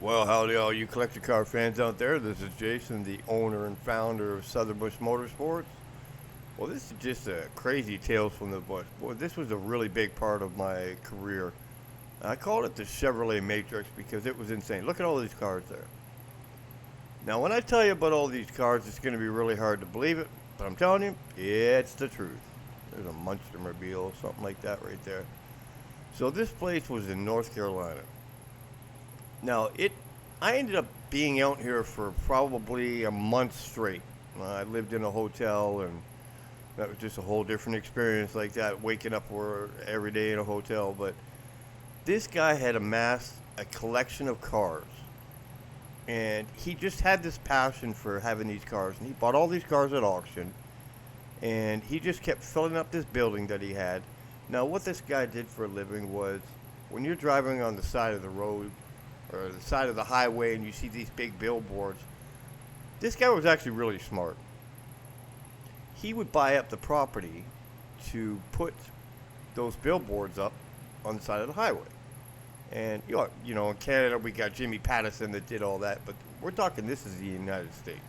Well, howdy, all you collector car fans out there. This is Jason, the owner and founder of Southern Bush Motorsports. Well, this is just a crazy tales from the bush. Boy, this was a really big part of my career. I called it the Chevrolet Matrix because it was insane. Look at all these cars there. Now, when I tell you about all these cars, it's going to be really hard to believe it, but I'm telling you, it's the truth. There's a Munstermobile, something like that right there. So this place was in North Carolina. Now, I ended up being out here for probably a month straight. I lived in a hotel, and that was just a whole different experience like that, waking up every day in a hotel. But this guy had amassed a collection of cars, and he just had this passion for having these cars, and he bought all these cars at auction, and he just kept filling up this building that he had. Now, what this guy did for a living was, when you're driving on the side of the road, or the side of the highway, and you see these big billboards. This guy was actually really smart. He would buy up the property to put those billboards up on the side of the highway. And in Canada we got Jimmy Pattison that did all that, but we're talking this is the United States.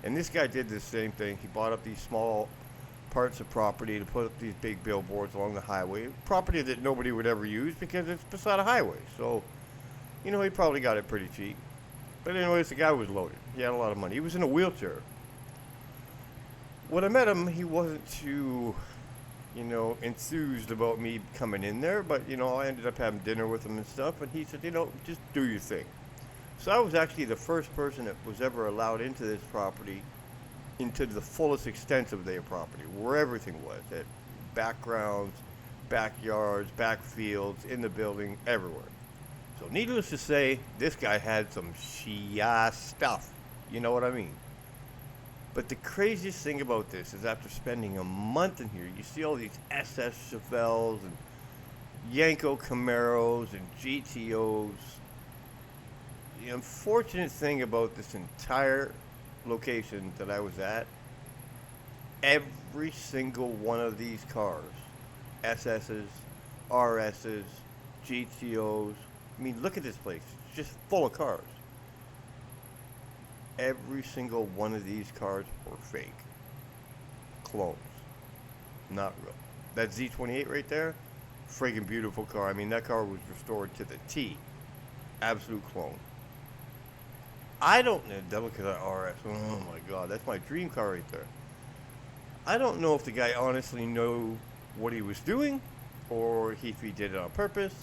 And this guy did the same thing. He bought up these small parts of property to put up these big billboards along the highway, property that nobody would ever use because it's beside a highway. So he probably got it pretty cheap. But anyways, the guy was loaded. He had a lot of money. He was in a wheelchair. When I met him, he wasn't too, enthused about me coming in there. But, I ended up having dinner with him and stuff. And he said, just do your thing. So I was actually the first person that was ever allowed into this property, into the fullest extent of their property, where everything was. At backgrounds, backyards, backfields, in the building, everywhere. So needless to say, this guy had some Shia stuff. You know what I mean? But the craziest thing about this is after spending a month in here, you see all these SS Chevelles and Yanko Camaros and GTOs. The unfortunate thing about this entire location that I was at, every single one of these cars, SS's, RS's, GTOs, I mean, look at this place. It's just full of cars. Every single one of these cars were fake. Clones. Not real. That Z28 right there, friggin' beautiful car. I mean, that car was restored to the T. Absolute clone. I don't know. Look at that RS. Oh my God, that's my dream car right there. I don't know if the guy honestly knew what he was doing, or if he did it on purpose.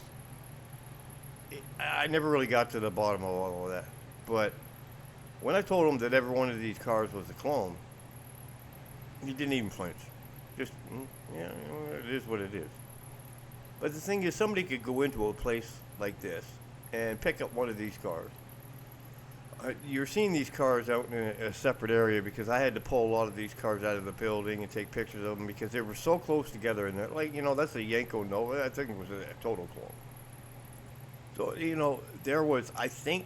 I never really got to the bottom of all of that. But when I told him that every one of these cars was a clone, he didn't even flinch. Just, yeah, it is what it is. But the thing is, somebody could go into a place like this and pick up one of these cars. You're seeing these cars out in a separate area because I had to pull a lot of these cars out of the building and take pictures of them because they were so close together. And that's a Yanko Nova. I think it was a total clone. So, there was, I think,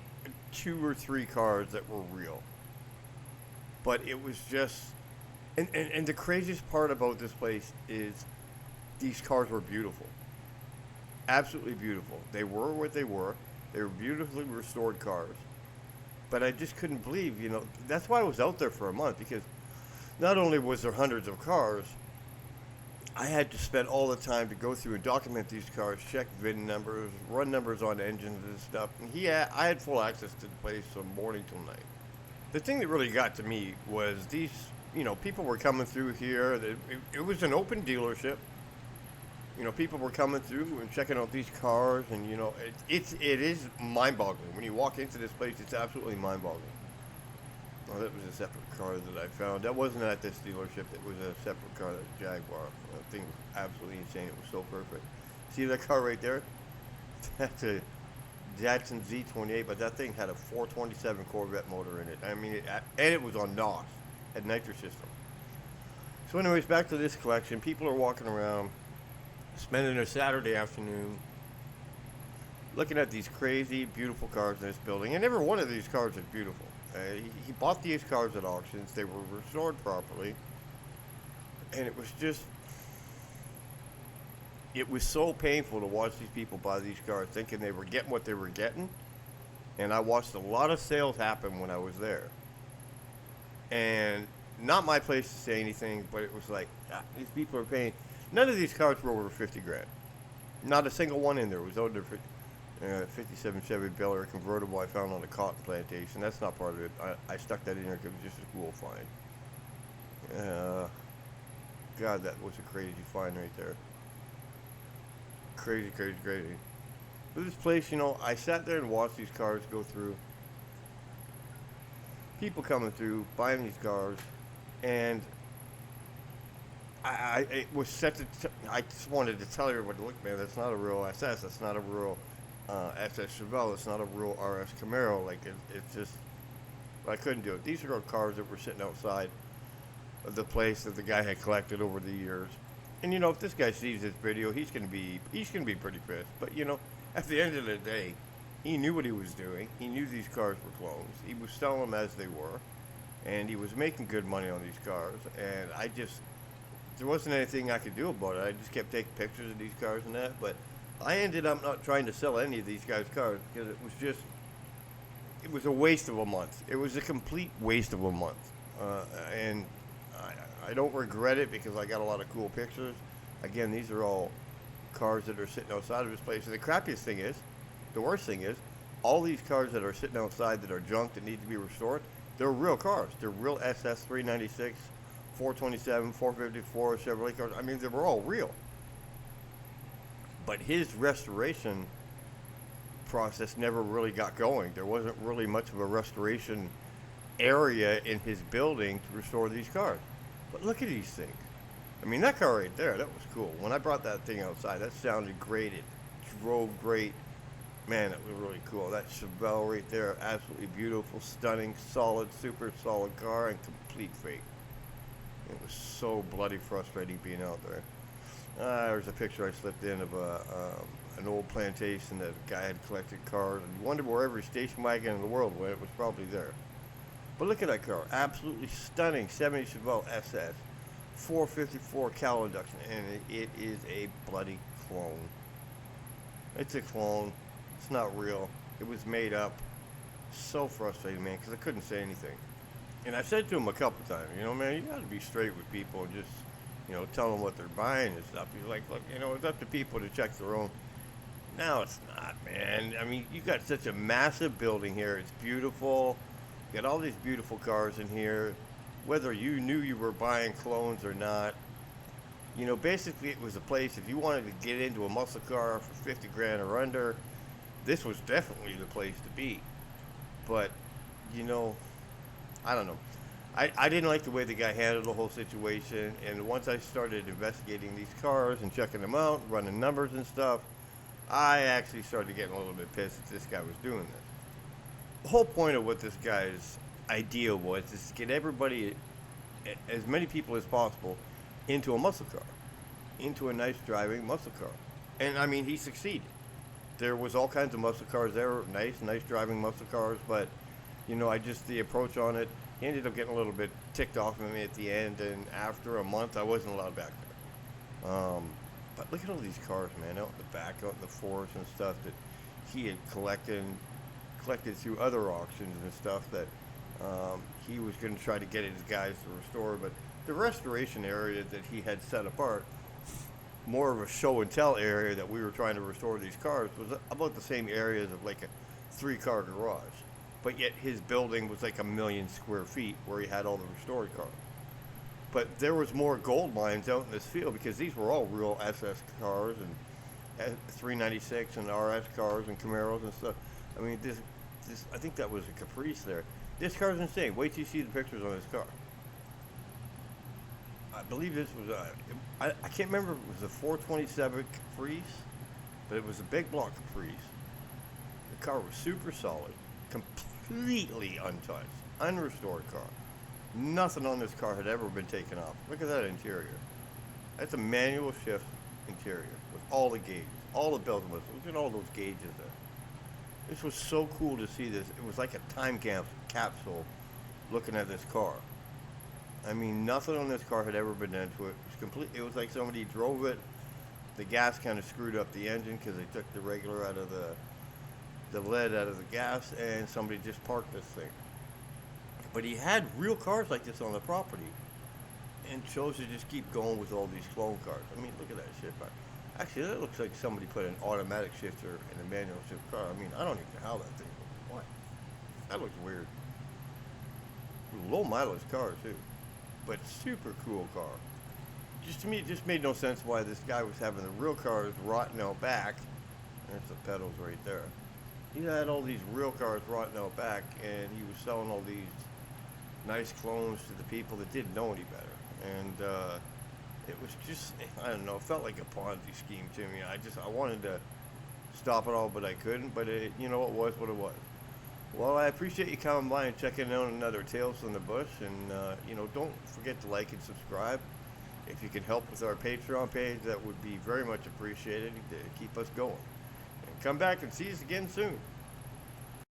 2 or 3 cars that were real. But it was just, and the craziest part about this place is these cars were beautiful. Absolutely beautiful. They were what they were. They were beautifully restored cars. But I just couldn't believe, that's why I was out there for a month, because not only was there hundreds of cars, I had to spend all the time to go through and document these cars, check VIN numbers, run numbers on engines and stuff. And I had full access to the place from morning till night. The thing that really got to me was these, people were coming through here. It was an open dealership. People were coming through and checking out these cars, and it is mind-boggling. When you walk into this place, it's absolutely mind-boggling. Oh, that was a separate car that I found. That wasn't at this dealership. It was a separate car, that Jaguar. That thing was absolutely insane. It was so perfect. See that car right there? That's a Jackson Z28, but that thing had a 427 Corvette motor in it. I mean, and it was on NOS, had nitrous system. So anyways, back to this collection. People are walking around, spending their Saturday afternoon looking at these crazy, beautiful cars in this building. And every one of these cars is beautiful. He bought these cars at auctions. They were restored properly. And it was so painful to watch these people buy these cars thinking they were getting what they were getting. and I watched a lot of sales happen when I was there. And not my place to say anything, but it was like, these people are paying. None of these cars were over 50 grand. Not a single one in there was under 50. 57 Chevy Bel Air convertible I found on a cotton plantation. That's not part of it. I stuck that in there because it was just a cool find. God, that was a crazy find right there. Crazy, crazy, crazy. But this place, I sat there and watched these cars go through. People coming through, buying these cars, and it was such a. I just wanted to tell everybody, look, man, that's not a real SS. That's not a real SS Chevelle. It's not a real RS Camaro. Like it's just, I couldn't do it. These are all cars that were sitting outside of the place that the guy had collected over the years. And if this guy sees this video, he's gonna be pretty pissed. But at the end of the day, he knew what he was doing. He knew these cars were clones. He was selling them as they were, and he was making good money on these cars. And there wasn't anything I could do about it. I just kept taking pictures of these cars and that. But I ended up not trying to sell any of these guys' cars because it was a waste of a month. It was a complete waste of a month. And I don't regret it because I got a lot of cool pictures. Again, these are all cars that are sitting outside of this place. And the worst thing is, all these cars that are sitting outside that are junk that need to be restored, they're real cars. They're real SS 396, 427, 454 Chevrolet cars. I mean, they were all real. But his restoration process never really got going. There wasn't really much of a restoration area in his building to restore these cars. But look at these things. I mean, that car right there, that was cool. When I brought that thing outside, that sounded great. It drove great. Man, it was really cool. That Chevelle right there, absolutely beautiful, stunning, solid, super solid car, and complete fake. It was so bloody frustrating being out there. There's a picture I slipped in of an old plantation that a guy had collected cars. And you wonder where every station wagon in the world went. It was probably there. But look at that car. Absolutely stunning 70 Chevelle SS. 454 cowl induction. And it is a bloody clone. It's a clone. It's not real. It was made up. So frustrating, man, because I couldn't say anything. And I said to him a couple times, man, you got to be straight with people and just, tell them what they're buying and stuff. He's like, look, it's up to people to check their own. No, it's not, man. I mean, you got such a massive building here. It's beautiful. You got all these beautiful cars in here. Whether you knew you were buying clones or not, basically it was a place, if you wanted to get into a muscle car for 50 grand or under, this was definitely the place to be. But, I don't know. I didn't like the way the guy handled the whole situation, and once I started investigating these cars and checking them out, running numbers and stuff, I actually started getting a little bit pissed that this guy was doing this. The whole point of what this guy's idea was is to get everybody, as many people as possible, into a muscle car, into a nice driving muscle car. And I mean, he succeeded. There was all kinds of muscle cars there, nice driving muscle cars, but the approach on it, he ended up getting a little bit ticked off of me at the end, and after a month, I wasn't allowed back there. But look at all these cars, man, out in the back, out in the forest and stuff that he had collected through other auctions and stuff that he was going to try to get his guys to restore. But the restoration area that he had set apart, more of a show and tell area that we were trying to restore these cars, was about the same area as like a 3-car garage. But yet his building was like 1 million square feet where he had all the restored cars. But there was more gold mines out in this field because these were all real SS cars and 396 and RS cars and Camaros and stuff. I mean, this I think that was a Caprice there. This car's insane. Wait till you see the pictures on this car. I believe this was I can't remember if it was a 427 Caprice, but it was a big block Caprice. The car was super solid, completely untouched, unrestored car. Nothing on this car had ever been taken off. Look at that interior. That's a manual shift interior with all the gauges, all the bells and whistles. Look at all those gauges there. This was so cool to see this. It was like a time capsule looking at this car. I mean, nothing on this car had ever been done to it. It was complete. It was like somebody drove it. The gas kind of screwed up the engine because they took the regular out of the lead out of the gas, and somebody just parked this thing. But he had real cars like this on the property, and chose to just keep going with all these clone cars. I mean, look at that shit. Actually, that looks like somebody put an automatic shifter in a manual shift car. I mean, I don't even know how that thing looks. Why? That looks weird. Low mileage car too, but super cool car. Just to me, it just made no sense why this guy was having the real cars rotting out back. There's the pedals right there. He had all these real cars rotting out back, and he was selling all these nice clones to the people that didn't know any better. And it was just, I don't know, it felt like a Ponzi scheme to me. I wanted to stop it all, but I couldn't. But it, you know, it was what it was. Well, I appreciate you coming by and checking out another Tales from the Bush. And, you know, don't forget to like and subscribe. If you can help with our Patreon page, that would be very much appreciated to keep us going. And come back and see us again soon.